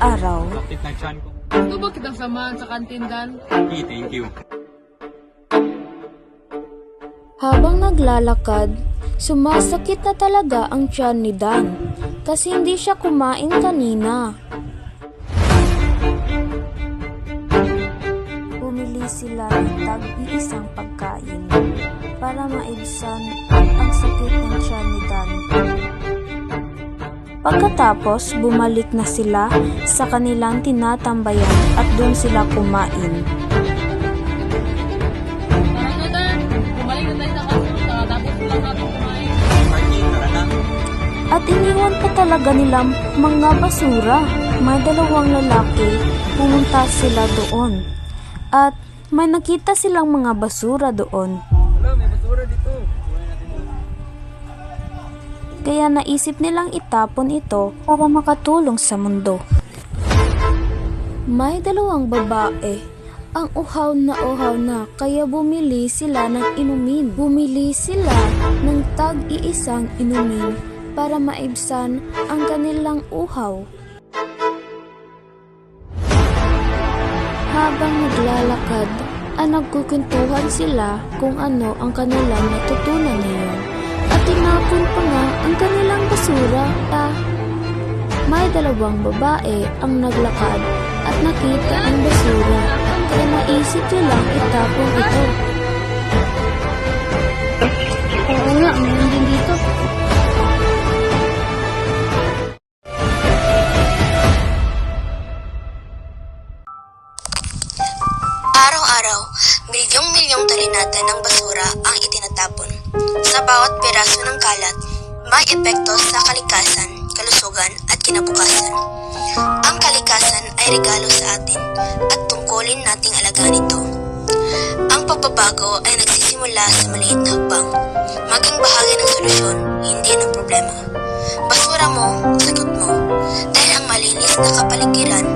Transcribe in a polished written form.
araw. Sakit na tiyan ko. Gusto ba kitang samahan sa kantin, Dan? Okay, thank you. Habang naglalakad, sumasakit na talaga ang tiyan ni Dan kasi hindi siya kumain kanina. Bumili sila ng tag-iisang pagkain para maibsan ang sakit ng tiyan ni Dan. Pagkatapos, bumalik na sila sa kanilang tinatambayan at doon sila kumain. Tara na, Dan. Bumalik na tayo sa kantin. Tapos lang natin kumain. Party, tara na. At iniwan pa talaga nilang mga basura. May dalawang lalaki, pumunta sila doon. At may nakita silang mga basura doon. Wala, may basura dito. Kaya naisip nilang itapon ito para makatulong sa mundo. May dalawang babae. Ang uhaw na kaya bumili sila ng inumin. Bumili sila ng tag-iisang inumin para maibsan ang kanilang uhaw. Habang naglalakad, nagkukuntuhan sila kung ano ang kanilang natutunan ngayon. At tinapon pa nga ang kanilang basura. May dalawang babae ang naglakad at nakita ang basura. Kaya naisip nilang itapon ito. Oo nga, meron din dito. Araw-araw, milyong-milyong talinata ng basura ang itinatapon. Sa bawat piraso ng kalat, may epekto sa kalikasan, kalusugan at kinabukasan. Ang kalikasan ay regalo sa atin at tungkulin nating alagaan ito. Ang pagbabago ay nagsisimula sa maliit na hakbang. Maging bahagi ng solusyon, hindi ng problema. Basura mo, sagot mo. Dahil ang malinis na kapaligiran